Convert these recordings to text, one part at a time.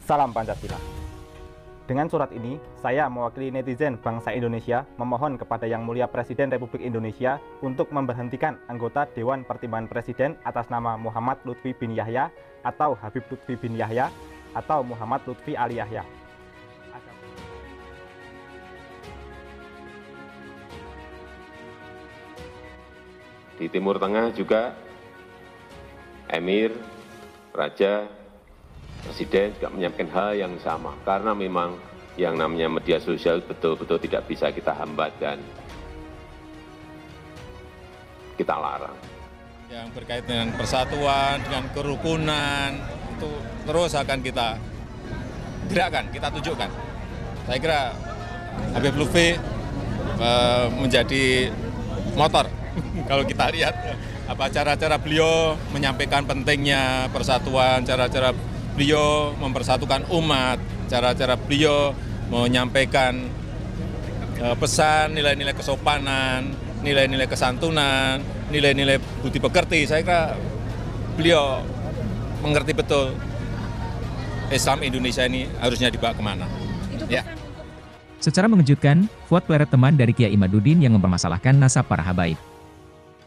Salam Pancasila. Dengan surat ini, saya mewakili netizen bangsa Indonesia memohon kepada Yang Mulia Presiden Republik Indonesia untuk memberhentikan anggota Dewan Pertimbangan Presiden atas nama Muhammad Lutfi bin Yahya atau Habib Lutfi bin Yahya atau Muhammad Lutfi Ali Yahya. Di Timur Tengah juga Emir, Raja, Presiden juga menyampaikan hal yang sama, karena memang yang namanya media sosial betul-betul tidak bisa kita hambat dan kita larang. Yang berkait dengan persatuan, dengan kerukunan, itu terus akan kita gerakkan, kita tunjukkan. Saya kira Habib Lutfi menjadi motor kalau kita lihat apa cara-cara beliau menyampaikan pentingnya persatuan, cara-cara beliau mempersatukan umat, cara-cara beliau menyampaikan pesan, nilai-nilai kesopanan, nilai-nilai kesantunan, nilai-nilai budi pekerti. Saya kira beliau mengerti betul Islam Indonesia ini harusnya dibawa kemana. Ya. Secara mengejutkan, Fuad Pleret teman dari Kiai Imaduddin yang mempermasalahkan nasab para habaib.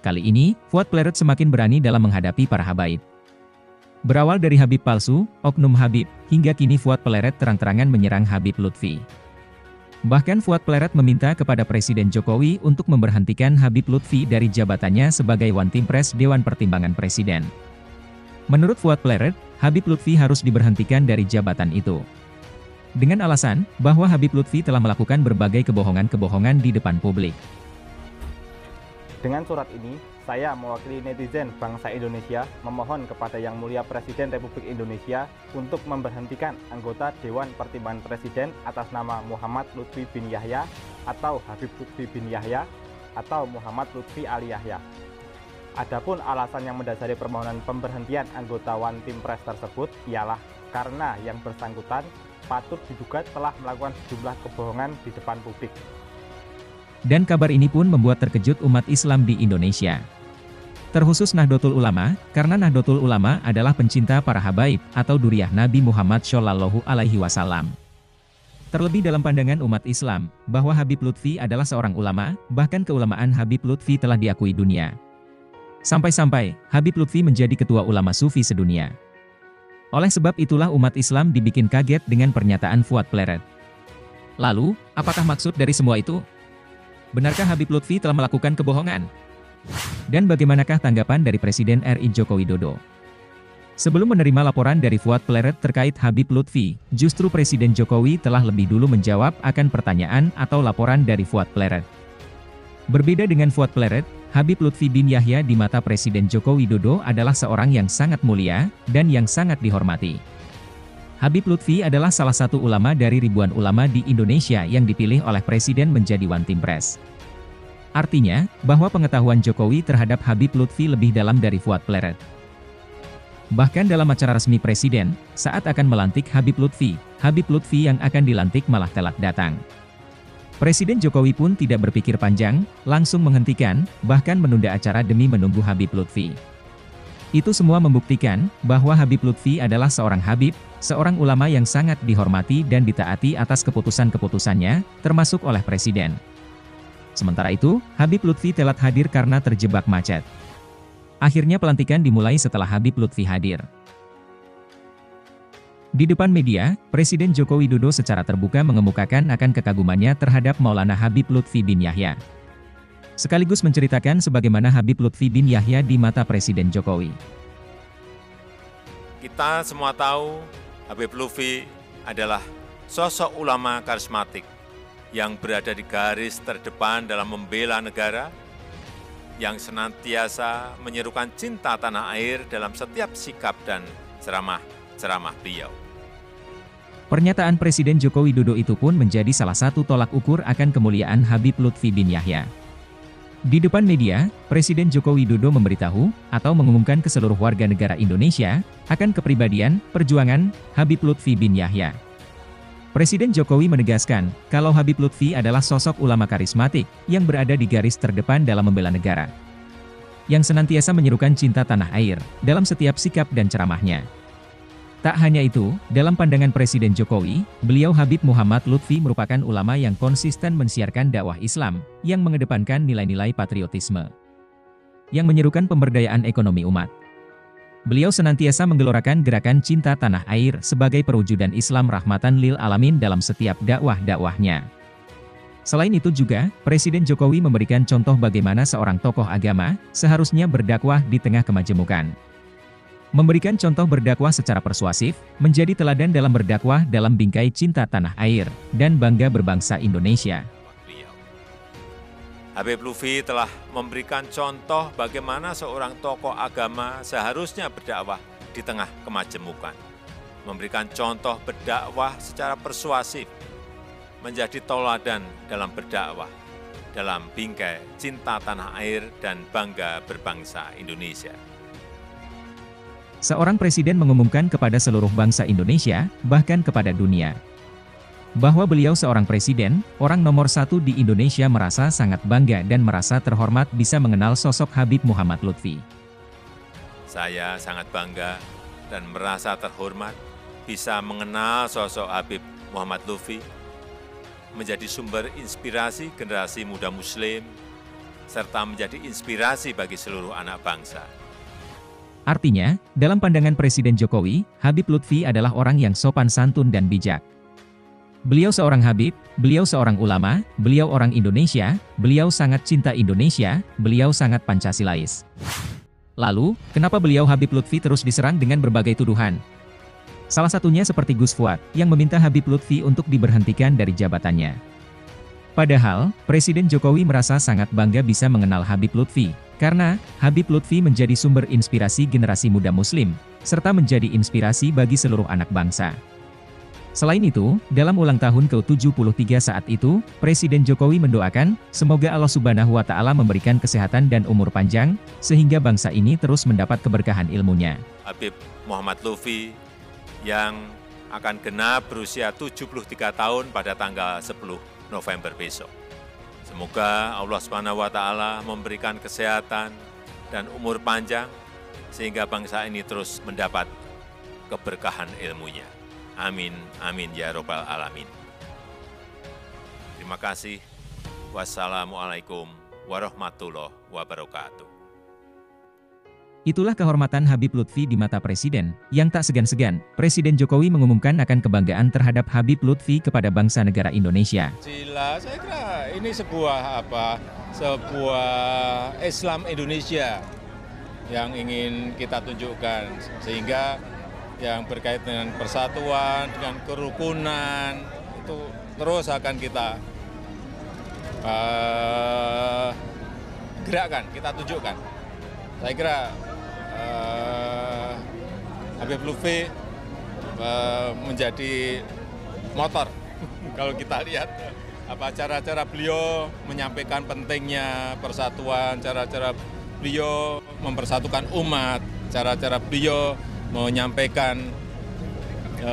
Kali ini, Fuad Pleret semakin berani dalam menghadapi para habaib. Berawal dari Habib palsu, oknum Habib, hingga kini Fuad Pleret terang-terangan menyerang Habib Lutfi. Bahkan Fuad Pleret meminta kepada Presiden Jokowi untuk memberhentikan Habib Lutfi dari jabatannya sebagai Wantimpres Dewan Pertimbangan Presiden. Menurut Fuad Pleret, Habib Lutfi harus diberhentikan dari jabatan itu. Dengan alasan bahwa Habib Lutfi telah melakukan berbagai kebohongan-kebohongan di depan publik. Dengan surat ini, saya mewakili netizen bangsa Indonesia memohon kepada Yang Mulia Presiden Republik Indonesia untuk memberhentikan anggota Dewan Pertimbangan Presiden atas nama Muhammad Lutfi bin Yahya atau Habib Lutfi bin Yahya atau Muhammad Lutfi Ali Yahya. Adapun alasan yang mendasari permohonan pemberhentian anggota Wantimpres tersebut ialah karena yang bersangkutan patut diduga telah melakukan sejumlah kebohongan di depan publik. Dan kabar ini pun membuat terkejut umat Islam di Indonesia. Terkhusus Nahdlatul Ulama, karena Nahdlatul Ulama adalah pencinta para habaib atau duriyah Nabi Muhammad Shallallahu Alaihi Wasallam. Terlebih dalam pandangan umat Islam, bahwa Habib Lutfi adalah seorang ulama, bahkan keulamaan Habib Lutfi telah diakui dunia. Sampai-sampai, Habib Lutfi menjadi ketua ulama sufi sedunia. Oleh sebab itulah umat Islam dibikin kaget dengan pernyataan Fuad Pleret. Lalu, apakah maksud dari semua itu? Benarkah Habib Lutfi telah melakukan kebohongan? Dan bagaimanakah tanggapan dari Presiden RI Joko Widodo? Sebelum menerima laporan dari Fuad Pleret terkait Habib Lutfi, justru Presiden Jokowi telah lebih dulu menjawab akan pertanyaan atau laporan dari Fuad Pleret. Berbeda dengan Fuad Pleret, Habib Lutfi bin Yahya di mata Presiden Joko Widodo adalah seorang yang sangat mulia dan yang sangat dihormati. Habib Lutfi adalah salah satu ulama dari ribuan ulama di Indonesia yang dipilih oleh Presiden menjadi Wantimpres. Artinya, bahwa pengetahuan Jokowi terhadap Habib Lutfi lebih dalam dari Fuad Pleret. Bahkan dalam acara resmi Presiden, saat akan melantik Habib Lutfi yang akan dilantik malah telat datang. Presiden Jokowi pun tidak berpikir panjang, langsung menghentikan, bahkan menunda acara demi menunggu Habib Lutfi. Itu semua membuktikan bahwa Habib Lutfi adalah seorang Habib, seorang ulama yang sangat dihormati dan ditaati atas keputusan-keputusannya, termasuk oleh Presiden. Sementara itu, Habib Lutfi telat hadir karena terjebak macet. Akhirnya pelantikan dimulai setelah Habib Lutfi hadir. Di depan media, Presiden Joko Widodo secara terbuka mengemukakan akan kekagumannya terhadap Maulana Habib Lutfi bin Yahya. Sekaligus menceritakan sebagaimana Habib Lutfi bin Yahya di mata Presiden Jokowi. Kita semua tahu Habib Lutfi adalah sosok ulama karismatik yang berada di garis terdepan dalam membela negara, yang senantiasa menyerukan cinta tanah air dalam setiap sikap dan ceramah beliau. Pernyataan Presiden Joko Widodo itu pun menjadi salah satu tolak ukur akan kemuliaan Habib Lutfi bin Yahya. Di depan media, Presiden Joko Widodo memberitahu atau mengumumkan ke seluruh warga negara Indonesia akan kepribadian, perjuangan Habib Lutfi bin Yahya. Presiden Jokowi menegaskan kalau Habib Lutfi adalah sosok ulama karismatik yang berada di garis terdepan dalam membela negara, yang senantiasa menyerukan cinta tanah air dalam setiap sikap dan ceramahnya. Tak hanya itu, dalam pandangan Presiden Jokowi, beliau Habib Muhammad Lutfi merupakan ulama yang konsisten mensiarkan dakwah Islam, yang mengedepankan nilai-nilai patriotisme, yang menyerukan pemberdayaan ekonomi umat. Beliau senantiasa menggelorakan gerakan cinta tanah air sebagai perwujudan Islam rahmatan lil alamin dalam setiap dakwah-dakwahnya. Selain itu juga, Presiden Jokowi memberikan contoh bagaimana seorang tokoh agama seharusnya berdakwah di tengah kemajemukan. Memberikan contoh berdakwah secara persuasif, menjadi teladan dalam berdakwah dalam bingkai cinta tanah air, dan bangga berbangsa Indonesia. Habib Lutfi telah memberikan contoh bagaimana seorang tokoh agama seharusnya berdakwah di tengah kemajemukan. Memberikan contoh berdakwah secara persuasif, menjadi tauladan dalam berdakwah, dalam bingkai cinta tanah air dan bangga berbangsa Indonesia. Seorang presiden mengumumkan kepada seluruh bangsa Indonesia, bahkan kepada dunia, bahwa beliau seorang presiden, orang nomor satu di Indonesia merasa sangat bangga dan merasa terhormat bisa mengenal sosok Habib Muhammad Lutfi. Saya sangat bangga dan merasa terhormat bisa mengenal sosok Habib Muhammad Lutfi, menjadi sumber inspirasi generasi muda Muslim, serta menjadi inspirasi bagi seluruh anak bangsa. Artinya, dalam pandangan Presiden Jokowi, Habib Lutfi adalah orang yang sopan santun dan bijak. Beliau seorang Habib, beliau seorang ulama, beliau orang Indonesia, beliau sangat cinta Indonesia, beliau sangat Pancasilais. Lalu, kenapa beliau Habib Lutfi terus diserang dengan berbagai tuduhan? Salah satunya seperti Gus Fuad, yang meminta Habib Lutfi untuk diberhentikan dari jabatannya. Padahal, Presiden Jokowi merasa sangat bangga bisa mengenal Habib Lutfi, karena Habib Lutfi menjadi sumber inspirasi generasi muda Muslim, serta menjadi inspirasi bagi seluruh anak bangsa. Selain itu, dalam ulang tahun ke-73 saat itu, Presiden Jokowi mendoakan, semoga Allah Subhanahu wa Ta'ala memberikan kesehatan dan umur panjang, sehingga bangsa ini terus mendapat keberkahan ilmunya. Habib Muhammad Lutfi yang akan genap berusia 73 tahun pada tanggal 10 November besok. Semoga Allah Subhanahu wa Ta'ala memberikan kesehatan dan umur panjang, sehingga bangsa ini terus mendapat keberkahan ilmunya. Amin, amin ya robbal alamin. Terima kasih. Wassalamualaikum warahmatullahi wabarakatuh. Itulah kehormatan Habib Lutfi di mata Presiden, yang tak segan-segan, Presiden Jokowi mengumumkan akan kebanggaan terhadap Habib Lutfi kepada bangsa negara Indonesia. Jelas, saya kira ini sebuah Islam Indonesia yang ingin kita tunjukkan, sehingga yang berkait dengan persatuan, dengan kerukunan, itu terus akan kita gerakkan, kita tunjukkan. Saya kira Habib Lutfi menjadi motor. Kalau kita lihat cara-cara beliau menyampaikan pentingnya persatuan, cara-cara beliau mempersatukan umat, cara-cara beliau menyampaikan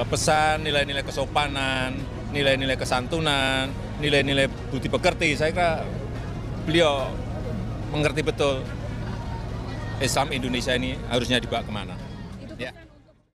pesan, nilai-nilai kesopanan, nilai-nilai kesantunan, nilai-nilai budi pekerti. Saya kira beliau mengerti betul Islam Indonesia ini harusnya dibawa kemana.